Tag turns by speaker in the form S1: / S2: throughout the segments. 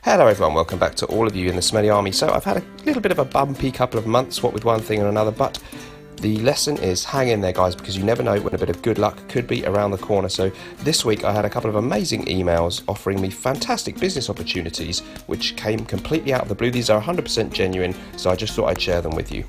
S1: Hello everyone, welcome back to all of you in the Smelly Army. So I've had a little bit of a bumpy couple of months, what with one thing and another, but the lesson is hang in there guys, because you never know when a bit of good luck could be around the corner. So this week I had a couple of amazing emails offering me fantastic business opportunities which came completely out of the blue. These are 100% genuine, so I just thought I'd share them with you.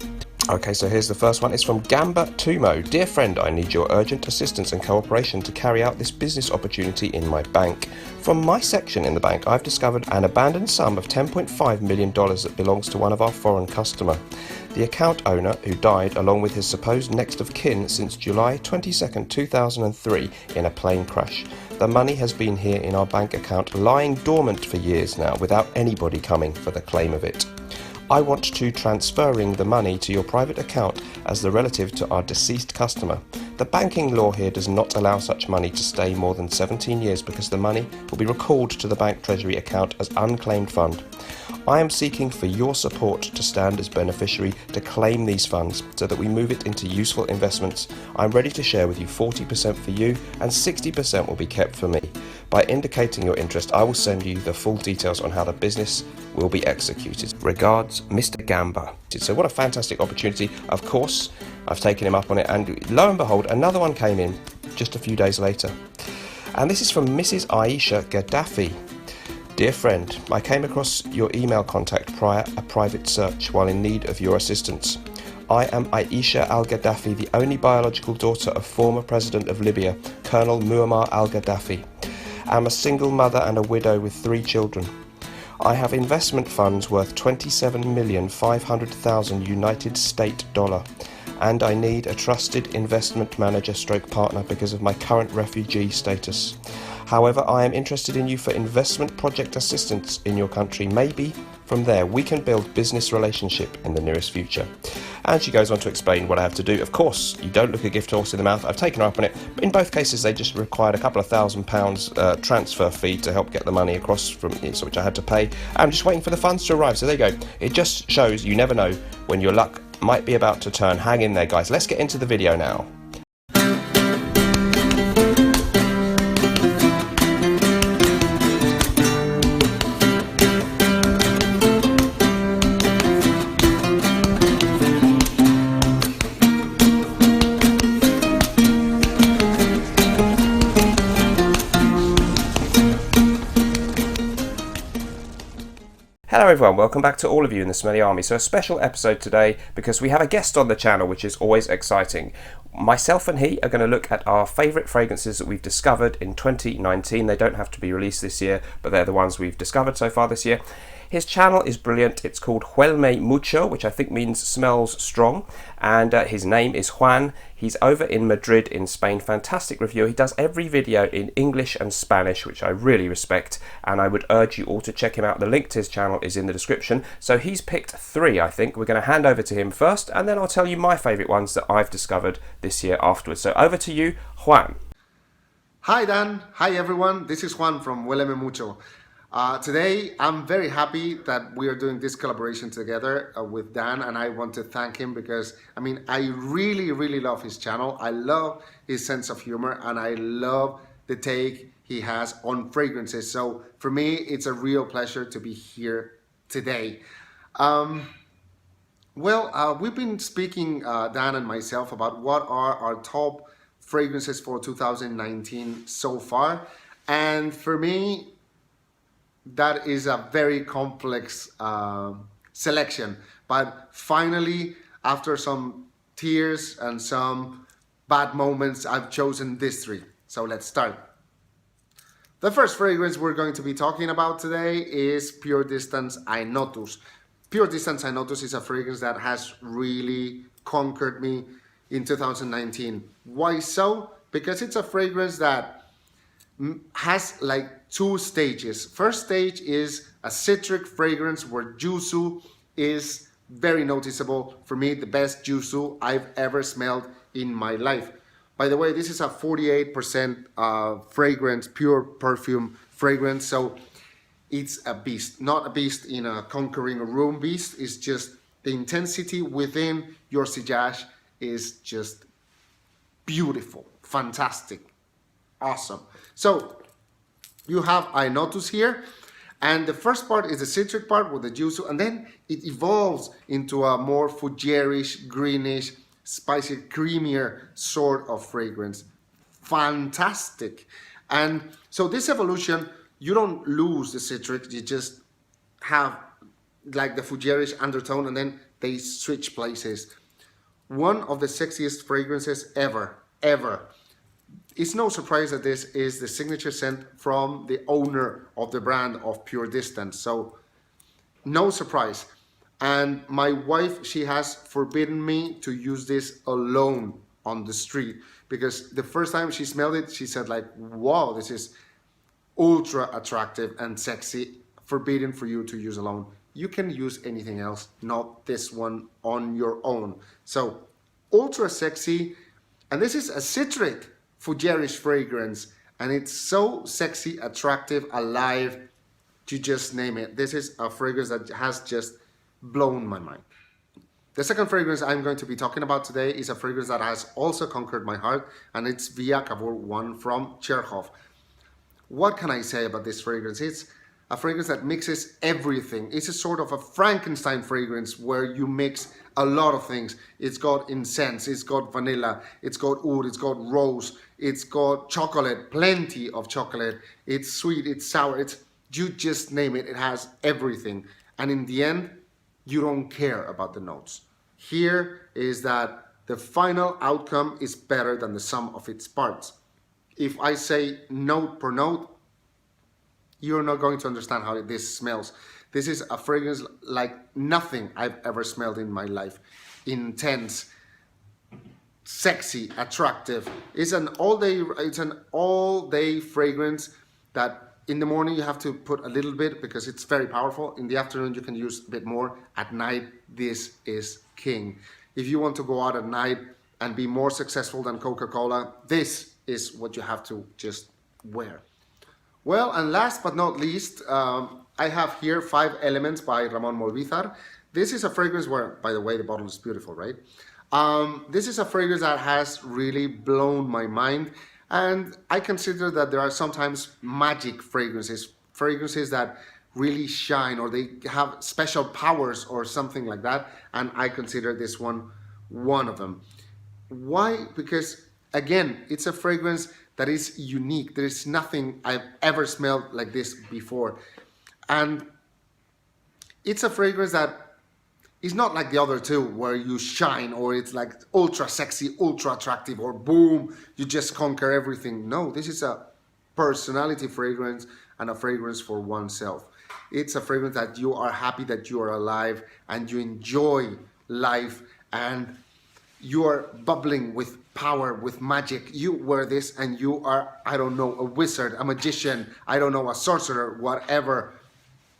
S1: Okay, so here's the first one. It's from Gamba Tumo. Dear friend, I need your urgent assistance and cooperation to carry out this business opportunity in my bank. From my section in the bank, I've discovered an abandoned sum of $10.5 million that belongs to one of our foreign customer. The account owner, who died along with his supposed next of kin since July 22nd, 2003 in a plane crash. The money has been here in our bank account lying dormant for years now without anybody coming for the claim of it. I want to transferring the money to your private account as the relative to our deceased customer. The banking law here does not allow such money to stay more than 17 years because the money will be recalled to the bank treasury account as unclaimed fund. I am seeking for your support to stand as beneficiary to claim these funds so that we move it into useful investments. I'm ready to share with you 40% for you and 60% will be kept for me. By indicating your interest, I will send you the full details on how the business will be executed. Regards, Mr. Gamba. So what a fantastic opportunity. Of course, I've taken him up on it, and lo and behold, another one came in just a few days later. And this is from Mrs. Aisha Gaddafi. Dear friend, I came across your email contact prior a private search while in need of your assistance. I am Aisha al-Gaddafi, the only biological daughter of former President of Libya, Colonel Muammar al-Gaddafi. I'm a single mother and a widow with 3 children. I have investment funds worth $27,500,000 United States dollar, and I need a trusted investment manager stroke partner because of my current refugee status. However, I am interested in you for investment project assistance in your country. Maybe from there we can build business relationship in the nearest future. And she goes on to explain what I have to do. Of course, you don't look a gift horse in the mouth. I've taken her up on it. But in both cases, they just required a couple of £1,000 transfer fee to help get the money across from it, which I had to pay. I'm just waiting for the funds to arrive. So there you go. It just shows you never know when your luck might be about to turn. Hang in there, guys. Let's get into the video now. Hello everyone, welcome back to all of you in the Smelly Army. So a special episode today because we have a guest on the channel, which is always exciting. Myself and he are going to look at our favourite fragrances that we've discovered in 2019. They don't have to be released this year, but they're the ones we've discovered so far this year. His channel is brilliant. It's called Hueleme Mucho, which I think means smells strong. And his name is Juan. He's over in Madrid in Spain. Fantastic reviewer. He does every video in English and Spanish, which I really respect. And I would urge you all to check him out. The link to his channel is in the description. So he's picked 3, I think. We're going to hand over to him first, and then I'll tell you my favourite ones that I've discovered this year afterwards. So over to you, Juan.
S2: Hi Dan, hi everyone. This is Juan from Hueleme Mucho. Today, I'm very happy that we are doing this collaboration together with Dan, and I want to thank him because, I mean, I really love his channel. I love his sense of humor, and I love the take he has on fragrances. So for me, it's a real pleasure to be here today. We've been speaking, Dan and myself, about what are our top fragrances for 2019 so far. And for me, that is a very complex selection, but finally, after some tears and some bad moments, I've chosen these 3. So let's start. The first fragrance we're going to be talking about today is PUREDISTANCE AENOTUS. PUREDISTANCE AENOTUS is a fragrance that has really conquered me in 2019. Why so? Because it's a fragrance that has like 2 stages. First stage is a citric fragrance where yuzu is very noticeable. For me, the best yuzu I've ever smelled in my life. By the way, this is a 48% fragrance, pure perfume fragrance. So it's a beast, not a beast in a conquering a room beast. It's just the intensity within your sillage is just beautiful, fantastic, awesome. So you have AENOTUS here, And the first part is the citric part with the yuzu, and then it evolves into a more fugerish, greenish, spicy, creamier sort of fragrance. Fantastic. And so this evolution, you don't lose the citric, you just have like the fugerish undertone, and then they switch places. One of the sexiest fragrances ever, ever. It's no surprise that this is the signature scent from the owner of the brand of Pure Distance. So no surprise. And my wife, she has forbidden me to use this alone on the street, because the first time she smelled it, she said like, wow, this is ultra attractive and sexy, forbidden for you to use alone. You can use anything else, not this one on your own. So ultra sexy, and this is a citric fugerish fragrance, and it's so sexy, attractive, alive, to just name it. This is a fragrance that has just blown my mind. The second fragrance I'm going to be talking about today is a fragrance that has also conquered my heart, and it's Via CAVOUR 1 from XERJOFF. What can I say about this fragrance? It's a fragrance that mixes everything. It's a sort of a Frankenstein fragrance where you mix a lot of things. It's got incense, it's got vanilla, it's got oud, it's got rose, it's got chocolate, plenty of chocolate. It's sweet, it's sour, it's, you just name it, it has everything. And in the end, you don't care about the notes. Here is that the final outcome is better than the sum of its parts. If I say note per note, you're not going to understand how this smells. This is a fragrance like nothing I've ever smelled in my life. Intense, sexy, attractive. It's an all-day fragrance that in the morning you have to put a little bit because it's very powerful. In the afternoon you can use a bit more. At night, this is king. If you want to go out at night and be more successful than Coca-Cola, this is what you have to just wear. Well, and last but not least, I have here 5 Elements by Ramon Molvizar. This is a fragrance where, by the way, the bottle is beautiful, right? This is a fragrance that has really blown my mind. And I consider that there are sometimes magic fragrances, fragrances that really shine or they have special powers or something like that. And I consider this one of them. Why? Because, again, it's a fragrance that is unique. There is nothing I've ever smelled like this before. And it's a fragrance that is not like the other two where you shine or it's like ultra sexy, ultra attractive, or boom, you just conquer everything. No, this is a personality fragrance and a fragrance for oneself. It's a fragrance that you are happy that you are alive and you enjoy life and you are bubbling with power, with magic. You wear this and you are, I don't know, a wizard, a magician, I don't know, a sorcerer, whatever.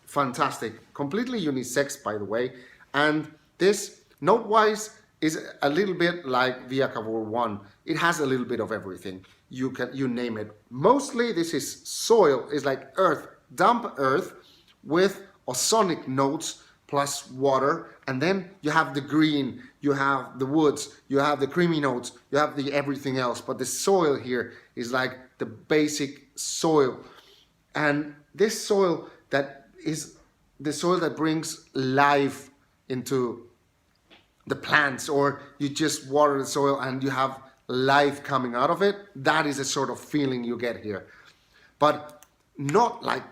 S2: Fantastic. Completely unisex, by the way. And this, note-wise, is a little bit like Via CAVOUR 1. It has a little bit of everything. You name it. Mostly this is soil, it's like earth, damp earth with ozonic notes plus water, and then you have the green, you have the woods, you have the creamy notes, you have the everything else, but the soil here is like the basic soil. And this soil that is the soil that brings life into the plants, or you just water the soil and you have life coming out of it. That is the sort of feeling you get here. But not like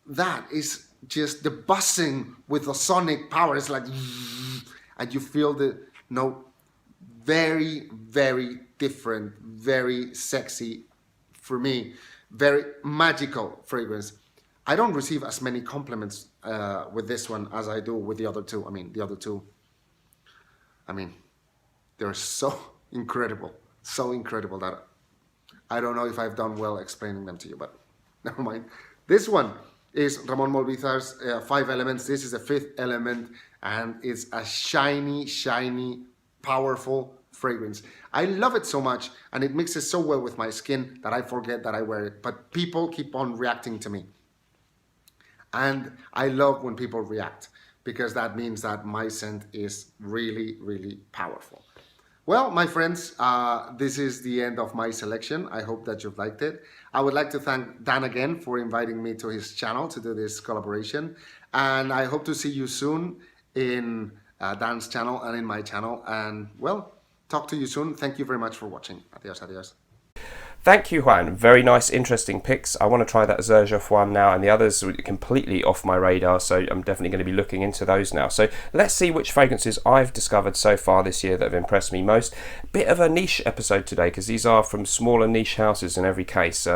S2: that. It's just the buzzing with the sonic power. It's like, and you feel the note. Very, very different, very sexy for me, very magical fragrance. I don't receive as many compliments with this one as I do with the other two. I mean, the other two, they're so incredible that I don't know if I've done well explaining them to you, but never mind. This one is Ramon Molvizar's 5 Elements. This is the 5th element, and it's a shiny, shiny, powerful fragrance. I love it so much, and it mixes so well with my skin that I forget that I wear it, but people keep on reacting to me. And I love when people react, because that means that my scent is really, really powerful. Well, my friends, this is the end of my selection. I hope that you've liked it. I would like to thank Dan again for inviting me to his channel to do this collaboration. And I hope to see you soon in Dan's channel and in my channel. And well, talk to you soon. Thank you very much for watching. Adios, adios.
S1: Thank you, Juan. Very nice, interesting picks. I want to try that XERJOFF one now, and the others are completely off my radar, so I'm definitely going to be looking into those now. So let's see which fragrances I've discovered so far this year that have impressed me most. Bit of a niche episode today, because these are from smaller niche houses in every case.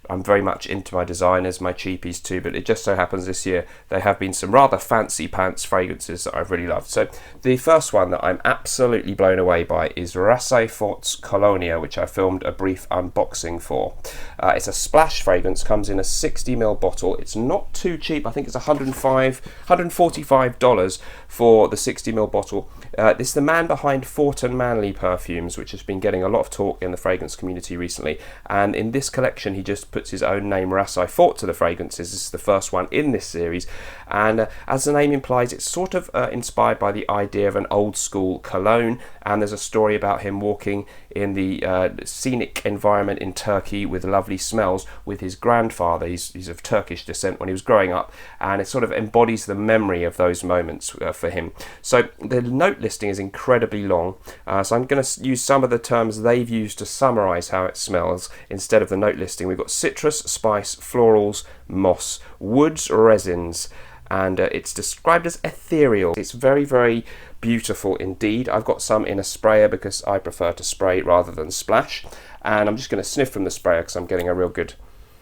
S1: I'm very much into my designers, my cheapies too, but it just so happens this year there have been some rather fancy pants fragrances that I've really loved. So the first one that I'm absolutely blown away by is RASEI KOLONYA, which I filmed a brief unboxing for. It's a splash fragrance, comes in a 60ml bottle. It's not too cheap. I think it's $145 for the 60ml bottle. This is the man behind Fort and Manly perfumes, which has been getting a lot of talk in the fragrance community recently, and in this collection he just puts his own name, RASEI Fort, to the fragrances. This is the first one in this series, and as the name implies, it's sort of inspired by the idea of an old school cologne, and there's a story about him walking in the scenic environment in Turkey with lovely smells with his grandfather. He's of Turkish descent when he was growing up, and it sort of embodies the memory of those moments for him. So the note listing is incredibly long, so I'm going to use some of the terms they've used to summarize how it smells instead of the note listing. We've got citrus, spice, florals, moss, woods, resins, and it's described as ethereal. It's very, very beautiful indeed. I've got some in a sprayer because I prefer to spray rather than splash, and I'm just going to sniff from the sprayer because I'm getting a real good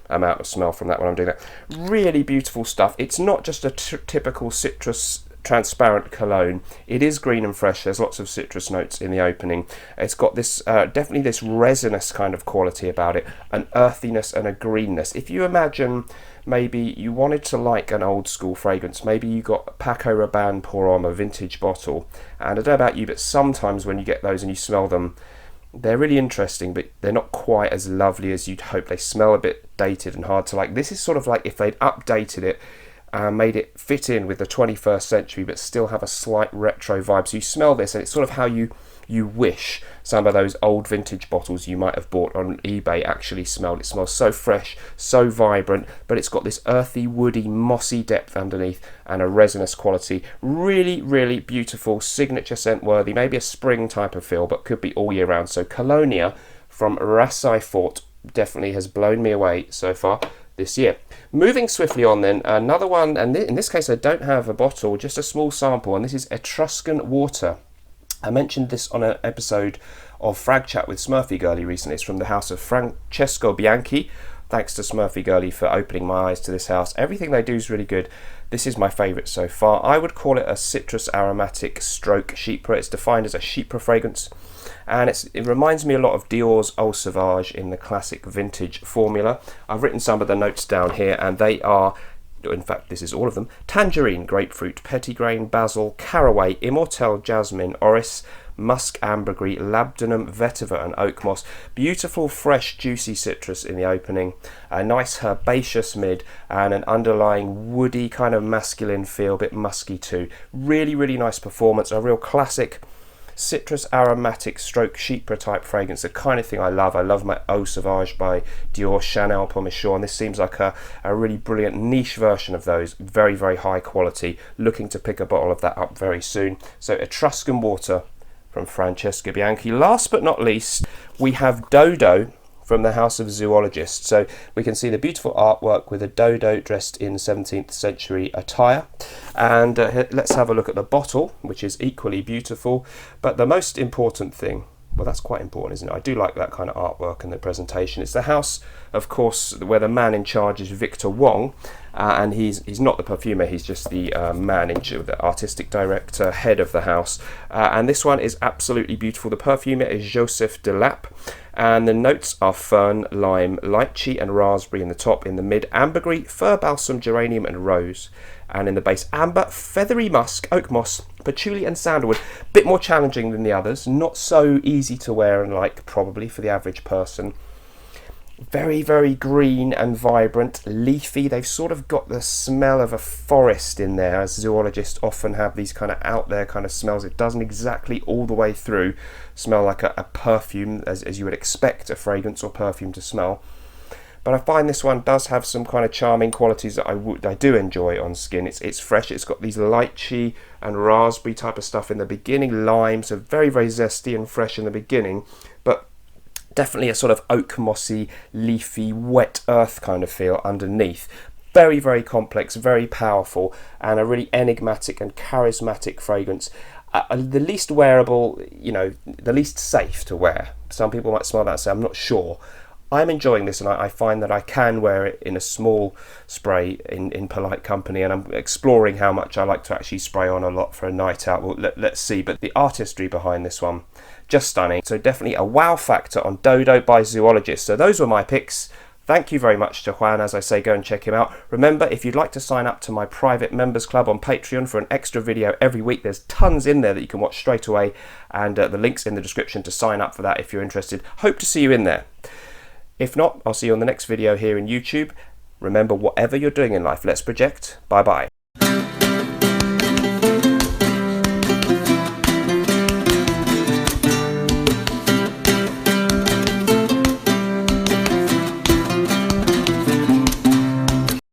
S1: amount of smell from that when I'm doing that. Really beautiful stuff. It's not just a typical citrus transparent cologne. It is green and fresh. There's lots of citrus notes in the opening. It's got this definitely this resinous kind of quality about it, an earthiness and a greenness. If you imagine maybe you wanted to like an old school fragrance, maybe you got Paco Rabanne Pour Homme, a vintage bottle, and I don't know about you, but sometimes when you get those and you smell them, they're really interesting, but they're not quite as lovely as you'd hope. They smell a bit dated and hard to like. This is sort of like if they'd updated it, made it fit in with the 21st century but still have a slight retro vibe. So you smell this and it's sort of how you wish some of those old vintage bottles you might have bought on eBay actually smelled. It smells so fresh, so vibrant, but it's got this earthy, woody, mossy depth underneath and a resinous quality. Really, really beautiful, signature scent worthy, maybe a spring type of feel, but could be all year round. So KOLONYA from RASEI Fort definitely has blown me away so far this year. Moving swiftly on then, another one, and in this case I don't have a bottle, just a small sample, and this is Etruscan water. I mentioned this on an episode of Frag Chat with Smurfy Girlie recently. It's from the house of Francesca Bianchi. Thanks to Smurfy Girlie for opening my eyes to this house. Everything they do is really good. This is my favourite so far. I would call it a citrus aromatic stroke chypre. It's defined as a chypre fragrance, and it reminds me a lot of Dior's Eau Sauvage in the classic vintage formula. I've written some of the notes down here, and they are, in fact this is all of them: tangerine, grapefruit, petitgrain, basil, caraway, immortelle, jasmine, orris, musk, ambergris, labdanum, vetiver and oak moss. Beautiful, fresh, juicy citrus in the opening, a nice herbaceous mid, and an underlying woody kind of masculine feel, a bit musky too. Really, really nice performance, a real classic citrus aromatic stroke chypre type fragrance, the kind of thing I love. I love my Eau Sauvage by Dior, Chanel, Pour Michon, and this seems like a really brilliant niche version of those. Very, very high quality. Looking to pick a bottle of that up very soon. So Etruscan water from Francesca Bianchi. Last but not least, we have Dodo from the house of Zoologist. So we can see the beautiful artwork with a dodo dressed in 17th century attire, and let's have a look at the bottle, which is equally beautiful. But the most important thing, well, that's quite important, isn't it? I do like that kind of artwork and the presentation. It's the house, of course, where the man in charge is Victor Wong, and he's not the perfumer, he's just the man in charge, the artistic director, head of the house. And this one is absolutely beautiful. The perfumer is Joseph Delap, and the notes are fern, lime, lychee and raspberry in the top. In the mid, ambergris, fir balsam, geranium and rose. And in the base, amber, feathery musk, oak moss, patchouli and sandalwood. Bit more challenging than the others, not so easy to wear and like probably for the average person. Very, very green and vibrant, leafy. They've sort of got the smell of a forest in there, as zoologists often have these kind of out there kind of smells. It doesn't exactly all the way through smell like a perfume, as you would expect a fragrance or perfume to smell. But I find this one does have some kind of charming qualities that I do enjoy on skin. It's fresh. It's got these lychee and raspberry type of stuff in the beginning, lime, so very, very zesty and fresh in the beginning, but definitely a sort of oak mossy, leafy, wet earth kind of feel underneath. Very, very complex, very powerful, and a really enigmatic and charismatic fragrance. The least wearable, you know, the least safe to wear. Some people might smell that and say, I'm not sure. I'm enjoying this, and I find that I can wear it in a small spray in polite company, and I'm exploring how much I like to actually spray on a lot for a night out. Well, let's see. But the artistry behind this one, just stunning. So definitely a wow factor on Dodo by Zoologist. So those were my picks. Thank you very much to Juan. As I say, go and check him out. Remember, if you'd like to sign up to my private members club on Patreon for an extra video every week, there's tons in there that you can watch straight away, and the link's in the description to sign up for that if you're interested. Hope to see you in there. If not, I'll see you on the next video here in YouTube. Remember, whatever you're doing in life, let's project. Bye-bye.